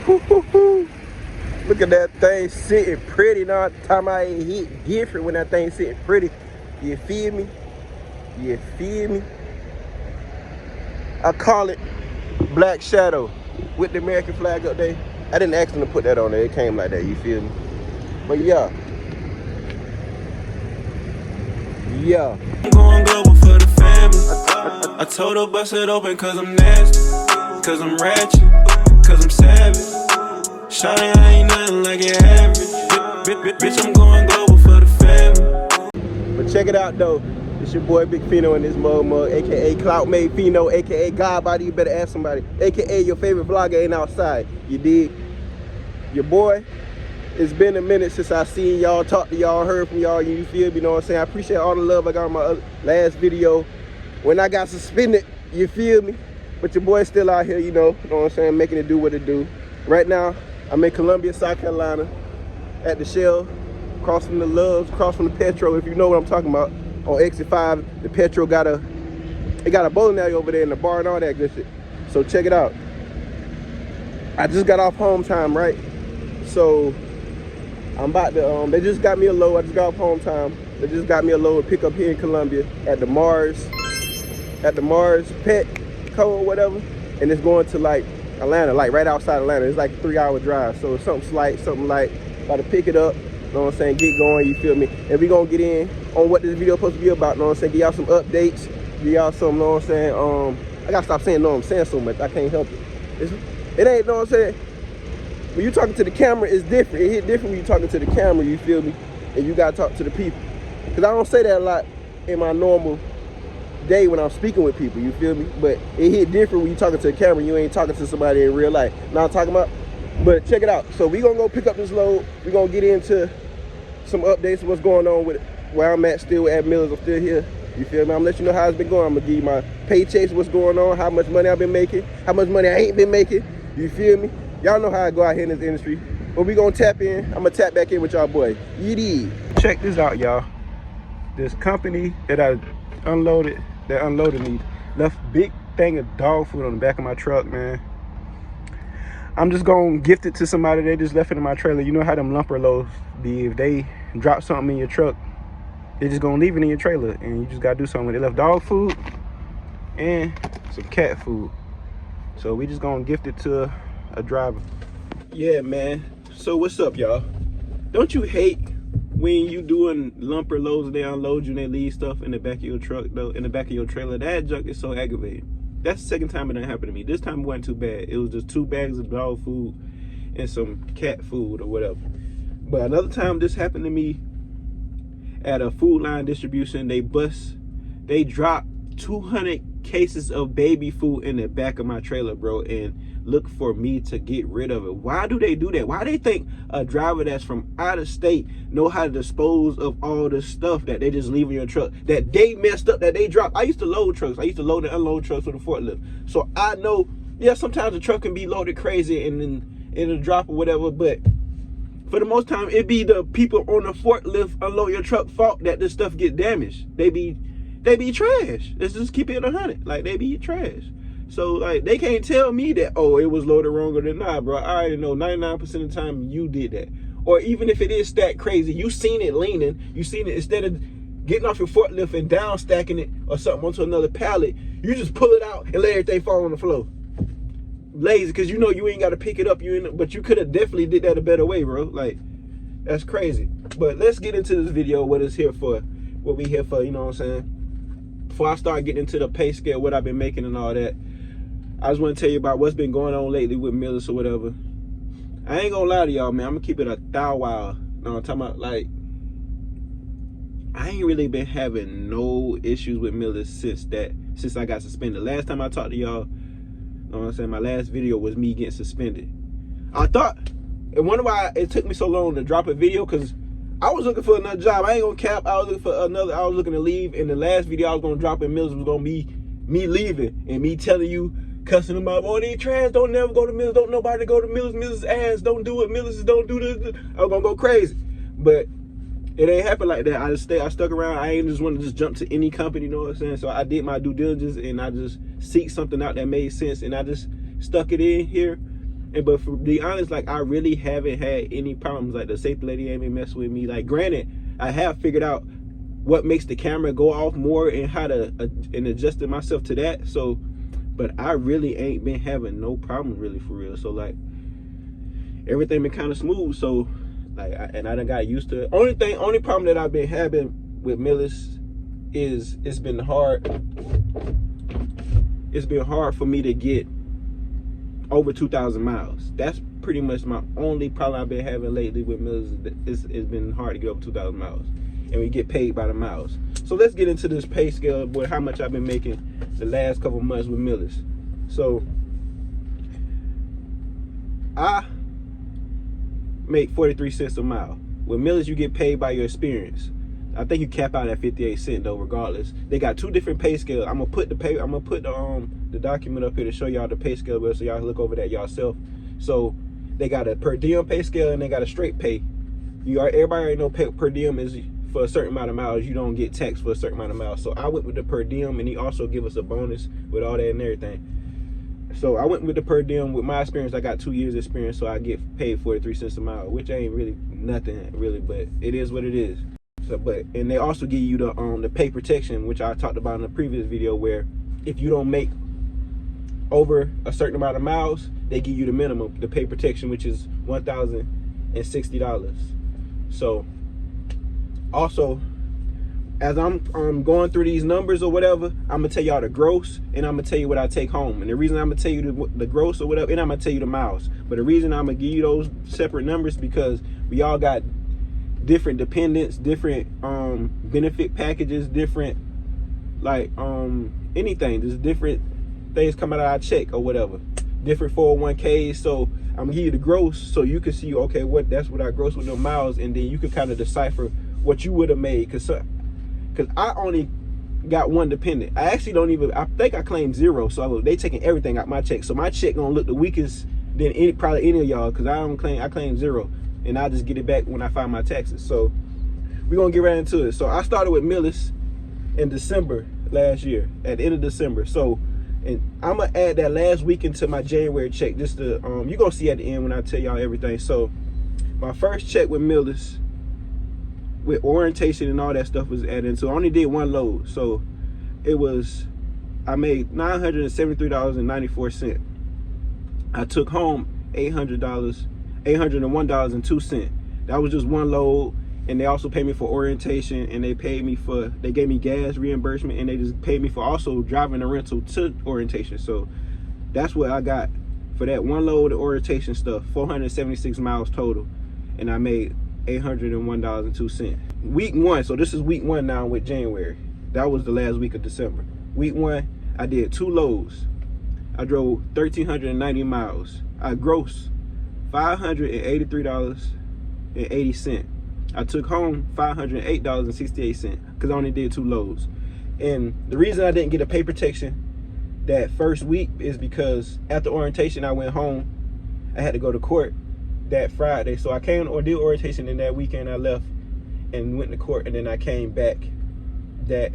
Look at that thing sitting pretty. Now, time I hit different when that thing sitting pretty. You feel me? You feel me? I call it Black Shadow with the American flag up there. I didn't ask them to put that on there. It came like that. You feel me? But yeah. Yeah. I'm going global for the family. I told her bust it open cause I'm nasty, cause I'm ratchet, cause I'm savage. Shawty, I ain't nothing like your average. Bitch, I'm going global for the family. But check it out though. It's your boy Big Fino in this mug, aka Clout Made Fino, aka Godbody. You better ask somebody, aka your favorite vlogger ain't outside. You dig? Your boy. It's been a minute since I seen y'all, talked to y'all, heard from y'all, you feel me, you know what I'm saying? I appreciate all the love I got on my last video when I got suspended, you feel me? But your boy's still out here, you know what I'm saying, making it do what it do. Right now, I'm in Columbia, South Carolina, at the Shell, across from the Loves, across from the Petro, if you know what I'm talking about. On exit 5, the Petro got a bowling alley over there in the bar and all that good shit. So check it out. I just got off home time, right? So I'm about to, they just got me a load. I just got off home time. They just got me a load pick up here in Columbia at the Mars Pet Co or whatever. And it's going to like Atlanta, like right outside Atlanta. It's like a 3-hour drive. So something slight, something light. About to pick it up, you know what I'm saying, get going, you feel me? And we gonna get in on what this video supposed to be about, you know what I'm saying? Give y'all some updates, give y'all some, you know what I'm saying? I gotta stop saying, no, I'm saying so much. I can't help it. It ain't, you know what I'm saying? When you talking to the camera, it's different. It hit different when you talking to the camera, you feel me? And you gotta talk to the people. Cause I don't say that a lot in my normal day when I'm speaking with people, you feel me? But it hit different when you talking to the camera, you ain't talking to somebody in real life. Know what I'm talking about? But check it out. So we gonna go pick up this load. We gonna get into some updates of what's going on with where I'm at still at Millis. I'm still here. You feel me? I'm gonna let you know how it's been going. I'm gonna give you my paychecks, what's going on, how much money I've been making, how much money I ain't been making. You feel me? Y'all know how I go out here in this industry. But we gonna tap in. I'm gonna tap back in with y'all boy. You check this out, y'all. This company that unloaded me left big thing of dog food on the back of my truck, man. I'm just gonna gift it to somebody. They just left it in my trailer. You know how them lumper loads be. If they drop something in your truck, they just gonna leave it in your trailer and you just gotta do something with it. They left dog food and some cat food. So we just gonna gift it to a driver. Yeah, man. So what's up, y'all? Don't you hate when you doing lumper loads and they unload you and they leave stuff in the back of your truck, though, in the back of your trailer? That junk is so aggravating. That's the second time it done happened to me. This time it wasn't too bad. It was just 2 bags of dog food and some cat food or whatever. But another time this happened to me at a food line distribution. They dropped 200 cases of baby food in the back of my trailer, bro, and look for me to get rid of it. Why do they do that? Why they think a driver that's from out of state know how to dispose of all the stuff that they just leave in your truck, that they messed up, that they dropped? I used to load trucks. I used to load and unload trucks with a forklift. So I know, yeah, sometimes the truck can be loaded crazy and then it'll drop or whatever, but for the most time, it be the people on the forklift unload your truck fault that this stuff get damaged. They be trash. Let's just keep it 100. Like, they be trash. So, like, they can't tell me that, oh, it was loaded wrong or not, bro. I already know 99% of the time you did that. Or even if it is stacked crazy, you seen it leaning, you seen it, instead of getting off your forklift and down stacking it or something onto another pallet, you just pull it out and let everything fall on the floor. Lazy, because you know you ain't got to pick it up, but you could have definitely did that a better way, bro. Like, that's crazy. But let's get into this video, what it's here for, what we here for, you know what I'm saying? Before I start getting into the pay scale, what I've been making and all that, I just want to tell you about what's been going on lately with Millis or whatever. I ain't gonna lie to y'all, man. I'm gonna keep it a thou wow. No, I'm talking about, like, I ain't really been having no issues with Millis since I got suspended. Last time I talked to y'all, you know what I'm saying, my last video was me getting suspended. I wonder why it took me so long to drop a video, because I was looking for another job. I ain't gonna cap. I was looking to leave, and the last video I was gonna drop in Millis was gonna be me leaving and me telling you, cussing them out, oh, they trash, don't never go to Millis, don't nobody go to Millis, Millis ass, don't do it, Millis don't do this. I was gonna go crazy. But it ain't happen like that. I stuck around. I ain't just want to just jump to any company, you know what I'm saying? So I did my due diligence and I just seeked something out that made sense, and I just stuck it in here. but for be honest, like I really haven't had any problems. Like the safety lady ain't been messing with me. Like granted, I have figured out what makes the camera go off more and how to and adjusted myself to that. So, but I really ain't been having no problem really for real. So like everything been kind of smooth. So like and I done got used to it. Only problem that I've been having with Millis is it's been hard for me to get over 2,000 miles. That's pretty much my only problem I've been having lately with Millis. It's been hard to get over 2,000 miles, and we get paid by the miles. So let's get into this pay scale with how much I've been making the last couple months with Millis. So I make 43 cents a mile. With Millis, you get paid by your experience. I think you cap out at 58 cents though, regardless. They got two different pay scales. I'm gonna put the document up here to show y'all the pay scale, so y'all look over that yourself. So they got a per diem pay scale and they got a straight pay. Everybody already know per diem is for a certain amount of miles. You don't get taxed for a certain amount of miles. So I went with the per diem, and he also give us a bonus with all that and everything. So I went with the per diem. With my experience, I got 2 years experience, so I get paid 43 cents a mile, which ain't really nothing really, but it is what it is. So, and they also give you the pay protection, which I talked about in the previous video, where if you don't make over a certain amount of miles, they give you the minimum, the pay protection, which is $1,060. So also, as I'm going through these numbers or whatever, I'm gonna tell y'all the gross, and I'm gonna tell you what I take home. And the reason I'm gonna tell you the gross or whatever, and I'm gonna tell you the miles. But the reason I'm gonna give you those separate numbers, because we all got different dependents, different benefit packages, different like anything. There's different things coming out of our check or whatever, different 401ks. So I'm gonna give you the gross so you can see, okay, that's what I gross with the miles, and then you can kind of decipher what you would have made. Cause I only got one dependent. I actually I think I claimed 0, so they taking everything out my check. So my check gonna look the weakest than probably any of y'all, because I claim 0, and I'll just get it back when I file my taxes. So we're gonna get right into it. So I started with Millis in December last year, at the end of December. So, and I'm gonna add that last week into my January check, just to you're gonna see at the end when I tell y'all everything. So my first check with Millis, with orientation and all that stuff, was added. So I only did one load. So I made $973.94. I took home $801.02. That was just one load. And they also paid me for orientation, and they gave me gas reimbursement, and they just paid me for also driving the rental to orientation. So that's what I got for that one load of orientation stuff, 476 miles total. And I made $801.02. Week 1, so this is week 1 now with January. That was the last week of December. Week 1, I did 2 loads. I drove 1,390 miles. I grossed $583.80. I took home $508.68 because I only did 2 loads. And the reason I didn't get a pay protection that first week is because after orientation, I went home. I had to go to court that Friday. So I came or did orientation, and that weekend I left and went to court, and then I came back that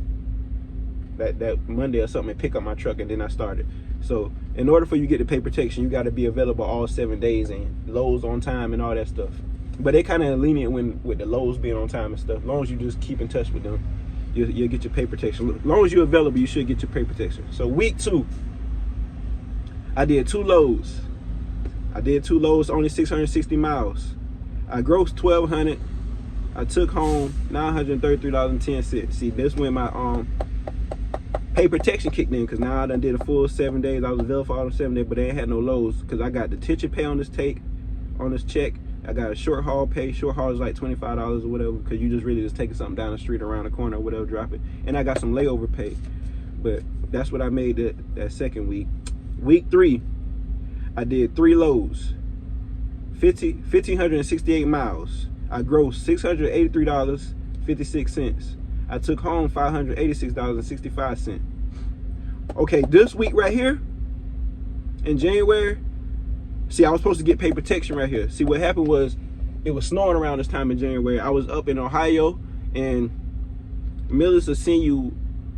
Monday or something and pick up my truck, and then I started. So in order for you to get the pay protection, you got to be available all 7 days and loads on time and all that stuff. But they kind of lenient with the loads being on time and stuff. As long as you just keep in touch with them, you'll get your pay protection. As long as you're available, you should get your pay protection. So week 2, I did 2 loads. Only 660 miles. I grossed $1,200. I took home $933.10. See, this when my pay protection kicked in, because now I done did a full 7 days. I was available for all the 7 days, but they ain't had no loads because I got detention pay on this check. I got a short haul pay. Short haul is like $25 or whatever, because you just really just taking something down the street, around the corner or whatever, drop it. And I got some layover pay. But that's what I made that second week. Week 3, I did 3 loads, 1,568 miles. I grossed $683.56. I took home $586.65. Okay, this week right here in January, see, I was supposed to get pay protection right here. See, what happened was, it was snowing around this time in January. I was up in Ohio, and Millis will send you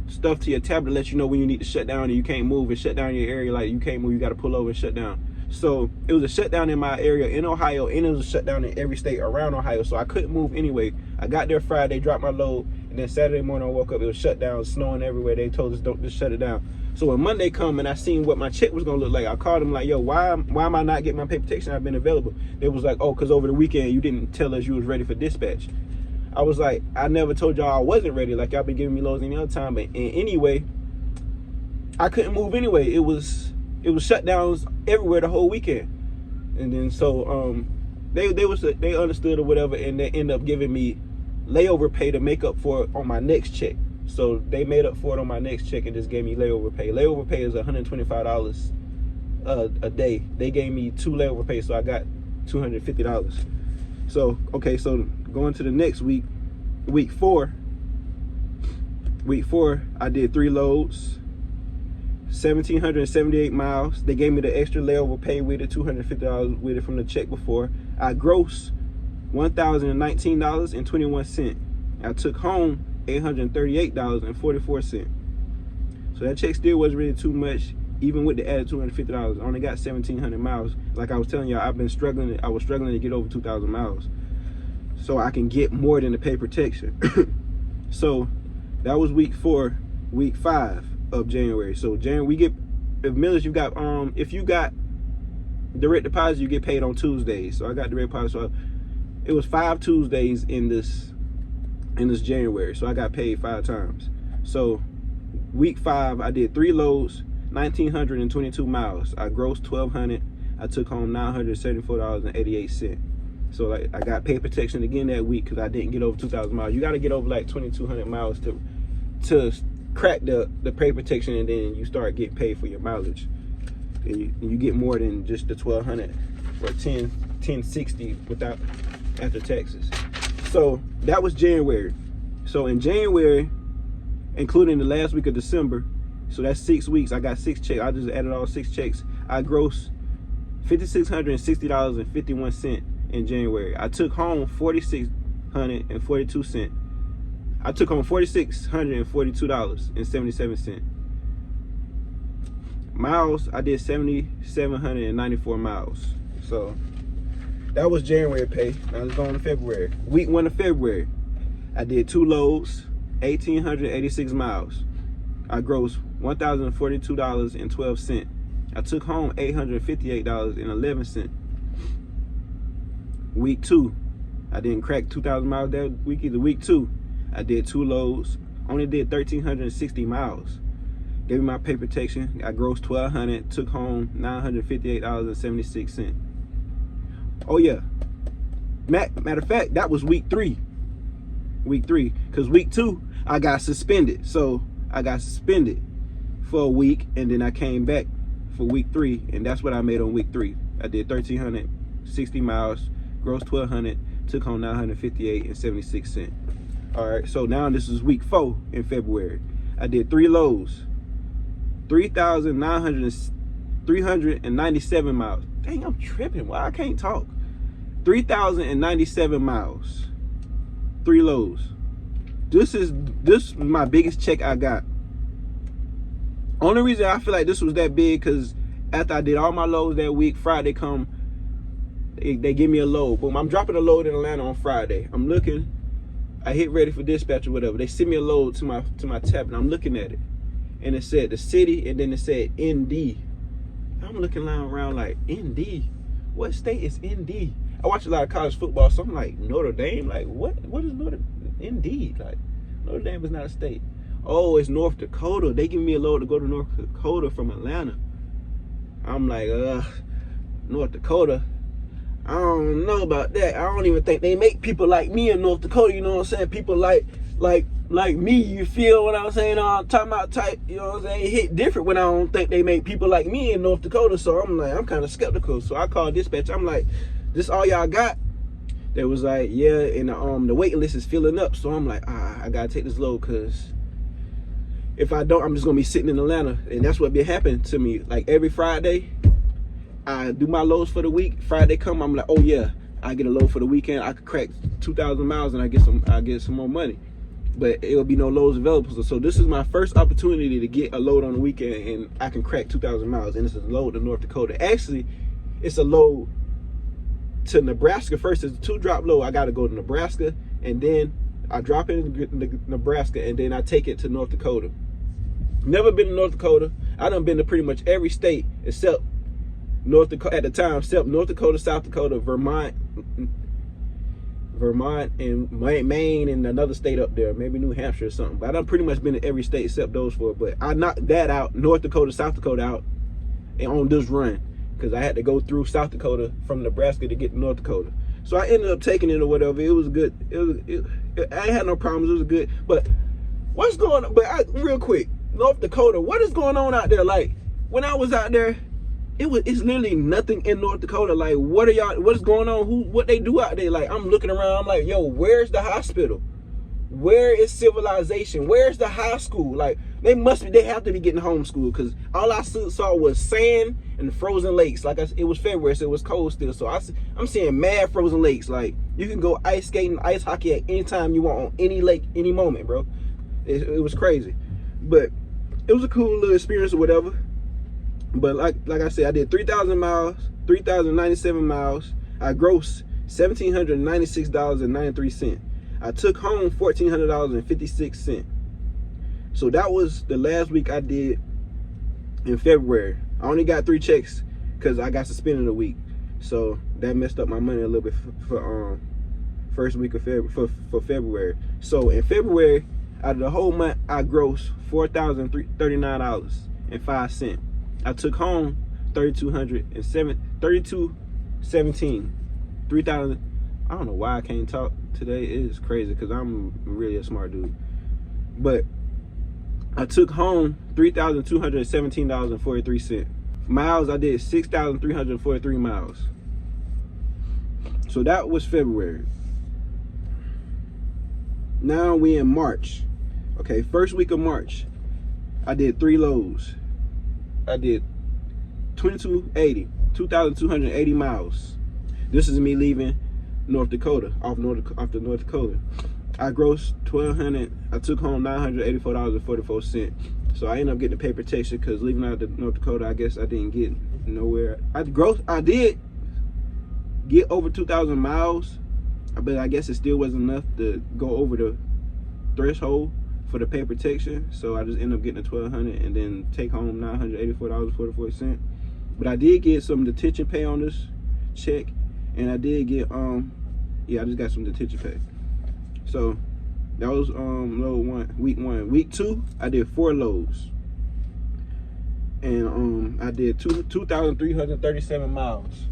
stuff to your tablet to let you know when you need to shut down and you can't move, and shut down your area. Like, you can't move, you got to pull over and shut down. So it was a shutdown in my area in Ohio, and it was a shutdown in every state around Ohio. So I couldn't move anyway. I got there Friday, dropped my load, and then Saturday morning I woke up, it was shut down, snowing everywhere. They told us don't just shut it down. So when Monday come and I seen what my check was gonna look like, I called them like, yo, why am I not getting my pay protection? I've been available. They was like, oh, because over the weekend you didn't tell us you was ready for dispatch. I was like, I never told y'all I wasn't ready. Like, y'all been giving me loads any other time. But anyway, I couldn't move anyway. It was shutdowns everywhere the whole weekend. And then so they understood or whatever, and they ended up giving me layover pay to make up for it on my next check. So they made up for it on my next check and just gave me layover pay. Layover pay is $125 a day. They gave me 2 layover pay, so I got $250. So okay, so going to the next week, week 4, I did 3 loads, 1,778 miles. They gave me the extra layover pay with it, $250 with it from the check before. I grossed $1,019.21. I took home $838.44. So that check still wasn't really too much, even with the added $250. I only got 1,700 miles. Like I was telling y'all, I was struggling to get over 2,000 miles, so I can get more than the pay protection. So that was week 4. Week 5 of January. So January, we get, if Millis, you got if you got direct deposit, you get paid on Tuesdays. So I got direct deposit. So it was 5 Tuesdays in this January. So I got paid 5 times. So week 5, I did 3 loads, 1,922 miles. I grossed $1,200. I took home $974.88. So like, I got pay protection again that week because I didn't get over 2,000 miles. You got to get over like 2,200 miles to crack the pay protection, and then you start getting paid for your mileage. And you get more than just the $1,200 or $1,060 after taxes. So that was January. So in January, including the last week of December, so that's 6 weeks. I got 6 checks. I just added all 6 checks. I grossed $5,660.51 in January. I took home $4,642. I took home $4,642.77. Miles, I did 7,794 miles. So that was January pay. Now let's go on to February. Week 1 of February, I did 2 loads, 1,886 miles. I grossed $1,042.12. I took home $858.11. Week 2, I didn't crack 2,000 miles that week either. Week 2, I did 2 loads, only did 1,360 miles. Gave me my pay protection. I grossed $1,200, took home $958.76. Oh yeah, matter of fact, that was week 3. Week 3, because week 2, I got suspended. So I got suspended for a week, and then I came back for week 3, and that's what I made on week 3. I did 1,360 miles, grossed $1,200, took home $958.76. All right, so now this is week 4 in February. I did 3 loads, 397 miles. Dang, I'm tripping. Why I can't talk? 3,097 miles, 3 loads. This is my biggest check I got. Only reason I feel like this was that big because after I did all my loads that week, Friday come, they give me a load. Boom, I'm dropping a load in Atlanta on Friday. I'm looking, I hit ready for dispatch or whatever. They send me a load to my tab, and I'm looking at it, and it said the city, and then it said ND. I'm looking around like, ND? What state is ND? I watch a lot of college football, so I'm like, Notre Dame? Like, what is ND? Like, Notre Dame is not a state. Oh, it's North Dakota. They give me a load to go to North Dakota from Atlanta. I'm like, North Dakota? I don't know about that. I don't even think they make people like me in North Dakota, you know what I'm saying? People like me, you feel what I'm saying? I'm talking about type, you know what I'm saying? It hit different when I don't think they make people like me in North Dakota. So I'm like, I'm kind of skeptical. So I called dispatch. I'm like, this all y'all got? They was like, yeah, and the waiting list is filling up. So I'm like, I gotta take this load, because if I don't, I'm just gonna be sitting in Atlanta. And that's what been happening to me. Like every Friday, I do my loads for the week. Friday come, I'm like, oh yeah, I get a load for the weekend. I could crack 2,000 miles and I get some more money. But it'll be no loads available. So this is my first opportunity to get a load on the weekend, and I can crack 2,000 miles. And this is a load to North Dakota. Actually, it's a load to Nebraska first. It's a 2-drop load. I got to go to Nebraska, and then I drop it in Nebraska, and then I take it to North Dakota. Never been to North Dakota. I done been to pretty much every state except North Dakota at the time, except North Dakota, South Dakota, Vermont, and Maine, and another state up there, maybe New Hampshire or something. But I done pretty much been to every state except those 4. But I knocked that out, North Dakota, South Dakota out, and on this run, because I had to go through South Dakota from Nebraska to get to North Dakota. So I ended up taking it or whatever. It was good. I ain't had no problems. It was good. But what's going on? But real quick, North Dakota, what is going on out there? Like, when I was out there, it's literally nothing in North Dakota. Like, what is going on? What they do out there? Like, I'm looking around, I'm like, yo, where's the hospital? Where is civilization? Where's the high school? Like, they have to be getting homeschooled, because all I saw was sand and frozen lakes. Like, it was February, so it was cold still. So I'm seeing mad frozen lakes. Like, you can go ice skating, ice hockey at any time you want on any lake, any moment, bro. It was crazy. But it was a cool little experience or whatever. But like I said, I did 3,000 miles, 3,097 miles. I grossed $1,796.93. I took home $1,400.56. So that was the last week I did in February. I only got 3 checks because I got suspended a week. So that messed up my money a little bit for first week of February. So in February, out of the whole month, I grossed $4,039.05. I took home $3,217. 3,000. I don't know why I can't talk today. It is crazy because I'm really a smart dude. But I took home $3,217.43. Miles, I did 6,343 miles. So that was February. Now we in March. Okay, first week of March, I did 3 loads. I did 2,280 miles. This is me leaving North Dakota, off to North Dakota. I grossed $1,200. I took home $984.44. So I ended up getting a pay protection because leaving out of North Dakota, I guess I didn't get nowhere. I did get over 2,000 miles, but I guess it still wasn't enough to go over the threshold for the pay protection. So I just ended up getting $1,200 and then take home $984.44. But I did get some detention pay on this check, and I did get I just got some detention pay. So that was load 1, week 1. Week 2, I did 4 loads, and I did 2,337 miles.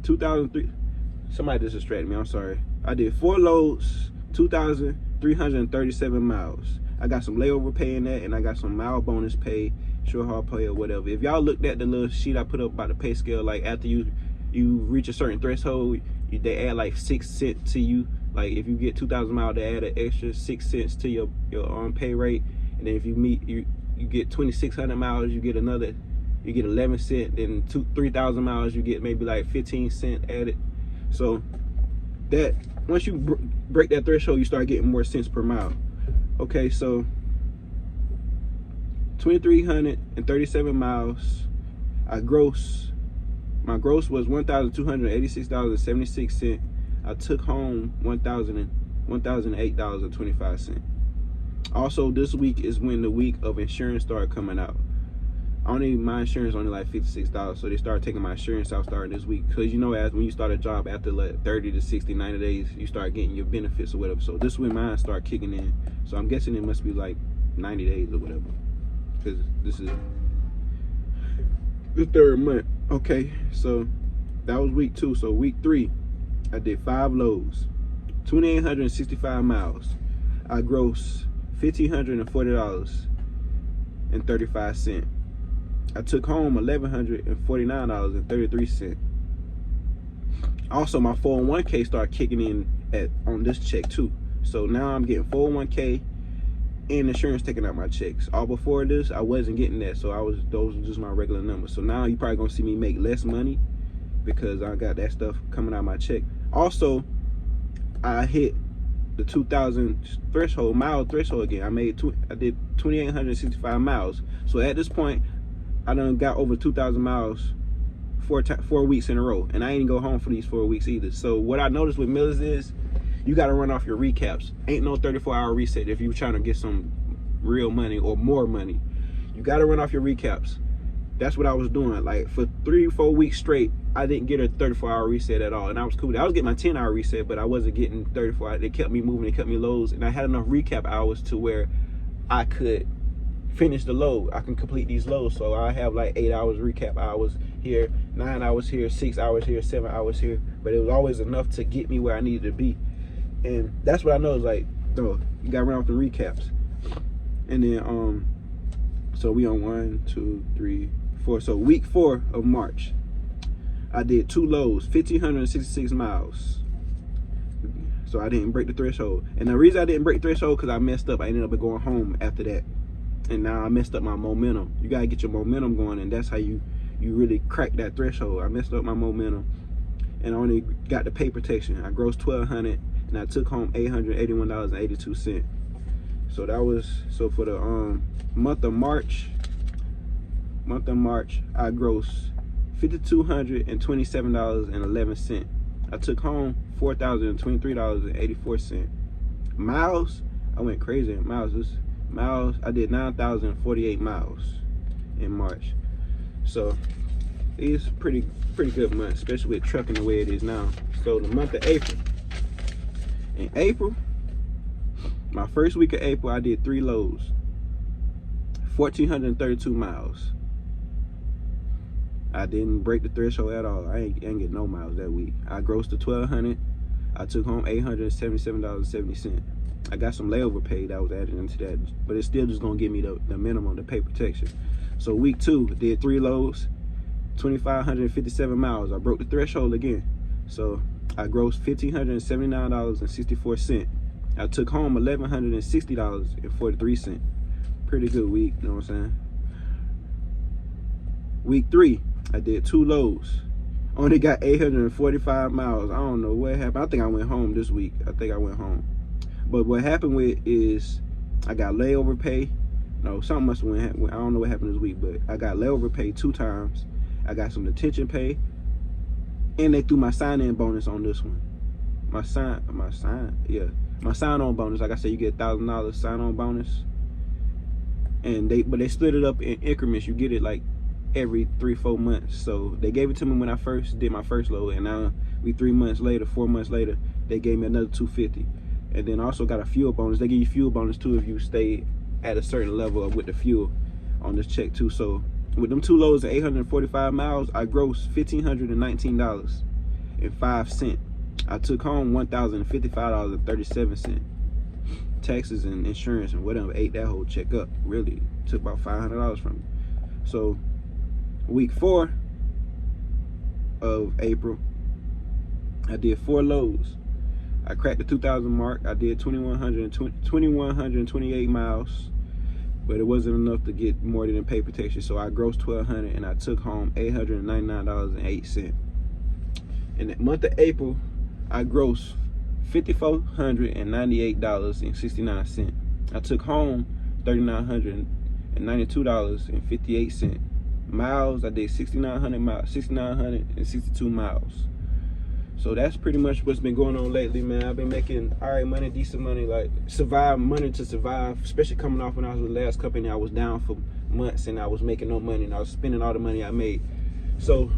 2,003. Somebody just distracted me. I'm sorry. I did 4 loads, 2,337 miles. I got some layover pay in that, and I got some mile bonus pay, short haul pay, or whatever. If y'all looked at the little sheet I put up about the pay scale, like after you reach a certain threshold, they add like 6 cents to you. Like if you get 2,000 miles, they add an extra 6 cents to your pay rate. And then if you get 2,600 miles, you get 11 cents. Then 3,000 miles, you get maybe like 15 cents added. So that once you break that threshold, you start getting more cents per mile. Okay, so 2,337 miles. My gross was $1,286.76. I took home $1,008.25. Also, this week is when the week of insurance started coming out. My insurance only like $56, so they started taking my insurance out starting this week. Because you know, as when you start a job after like 30 to 60, 90 days, you start getting your benefits or whatever. So this is when mine start kicking in. So I'm guessing it must be like 90 days or whatever, because this is the 3rd month. Okay, so that was week 2. So week 3, I did 5 loads, 2,865 miles. I grossed $1,540.35. I took home $1,149.33. Also, my 401k started kicking in on this check too. So now I'm getting 401k and insurance taking out my checks. All before this, I wasn't getting that, so those were just my regular numbers. So now you probably gonna see me make less money because I got that stuff coming out of my check. Also, I hit the 2,000 mile threshold again. I did 2,865 miles. So at this point, I done got over 2,000 miles 4 weeks in a row, and I ain't go home for these 4 weeks either. So what I noticed with Millis is you got to run off your recaps. Ain't no 34-hour reset if you're trying to get some real money or more money. You got to run off your recaps. That's what I was doing. Like for 3-4 weeks straight, I didn't get a 34-hour reset at all, and I was cool. I was getting my 10-hour reset, but I wasn't getting 34. They kept me moving. They kept me lows, and I had enough recap hours to where I could finish the load. I can complete these loads. So I have like 8 hours recap hours here, 9 hours here, 6 hours here, 7 hours here. But it was always enough to get me where I needed to be. And that's what I know is like, no, you gotta run off the recaps. And then so we on 1, 2, 3, 4. So week 4 of March, I did 2 loads, 1,566 miles. So I didn't break the threshold. And the reason I didn't break the threshold because I messed up. I ended up going home after that. And now I messed up my momentum. You gotta get your momentum going, and that's how you really crack that threshold. I messed up my momentum, and I only got the pay protection. I grossed $1,200, and I took home $881.82. So that was, so for the month of March, I grossed $5,227.11. I took home $4,023.84. Miles, I went crazy in miles. I did 9,048 miles in March. So it's pretty good month, especially with trucking the way it is now. So the month of April. In April, my first week of April, I did 3 loads, 1,432 miles. I didn't break the threshold at all. I ain't get no miles that week. I grossed to $1,200. I took home $877.70. I got some layover pay that was added into that, but it's still just gonna give me the minimum, the pay protection. So week 2, did 3 loads, 2,557 miles. I broke the threshold again. So I grossed $1,579.64. I took home $1,160.43. Pretty good week, you know what I'm saying? Week 3, I did 2 loads. Only got 845 miles. I don't know what happened. I think I went home this week. But what happened with is I got layover pay. No, something must have went. I don't know what happened this week, but I got layover pay 2 times. I got some detention pay, and they threw my sign-in bonus on this one. My sign-on bonus. Like I said, you get $1,000 sign-on bonus, and they split it up in increments. You get it like every 3-4 months. So they gave it to me when I first did my first load, and now 4 months later, they gave me another $250. And then also got a fuel bonus. They give you fuel bonus too if you stay at a certain level with the fuel on this check too. So with them 2 loads of 845 miles, I grossed $1,519.05. I took home $1,055.37. Taxes and insurance and whatever ate that whole check up. Really took about $500 from me. So week 4 of April, I did 4 loads. I cracked the 2,000 mark. I did 2,128 miles, but it wasn't enough to get more than pay protection. So I grossed $1,200, and I took home $899.08. In the month of April, I grossed $5,498.69. I took home $3,992.58. Miles, I did 6,962 miles. So that's pretty much what's been going on lately, man. I've been making all right money, decent money, like money to survive, especially coming off when I was with the last company. I was down for months and I was making no money, and I was spending all the money I made. So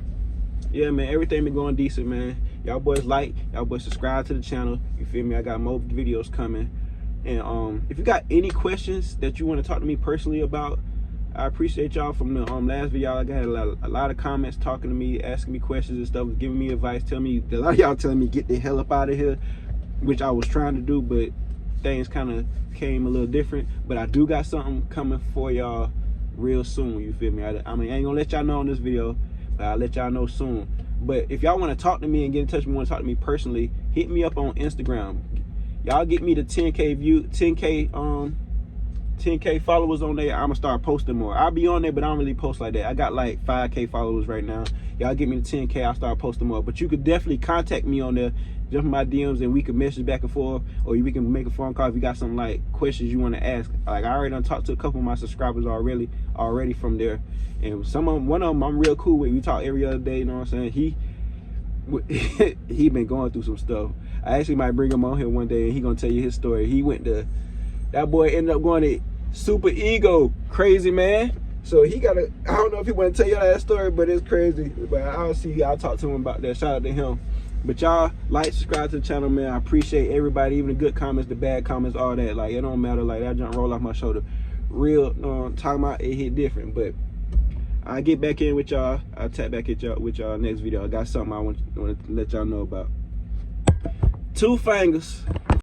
yeah, man, everything been going decent, man. Y'all boys like, y'all boys subscribe to the channel. You feel me? I got more videos coming. And if you got any questions that you want to talk to me personally about, I appreciate y'all. From the last video, I got a lot of comments talking to me, asking me questions and stuff, giving me advice, telling me, a lot of y'all telling me get the hell up out of here, which I was trying to do, but things kind of came a little different. But I do got something coming for y'all real soon, you feel me? I mean, I ain't gonna let y'all know on this video, but I'll let y'all know soon. But if y'all want to talk to me and get in touch with me, want to talk to me personally, hit me up on Instagram. Y'all get me to 10K 10K followers on there, I'ma start posting more. I'll be on there, but I don't really post like that. I got like 5K followers right now. Y'all get me to 10K, I'll start posting more. But you could definitely contact me on there, jump in my DMs, and we can message back and forth, or we can make a phone call if you got some like questions you want to ask. Like, I already done talked to a couple of my subscribers already from there, and one of them I'm real cool with. We talk every other day, you know what I'm saying? He been going through some stuff. I actually might bring him on here one day and he gonna tell you his story. That boy ended up going to Super Ego, crazy man. So I don't know if he want to tell you that story, but it's crazy. But I'll talk to him about that. Shout out to him. But y'all, like, subscribe to the channel, man. I appreciate everybody, even the good comments, the bad comments, all that. Like, it don't matter. Like, that jump roll off my shoulder. Real, talking about it hit different. But I'll get back in with y'all. I'll tap back at y'all with y'all next video. I got something I want to let y'all know about. 2 fingers.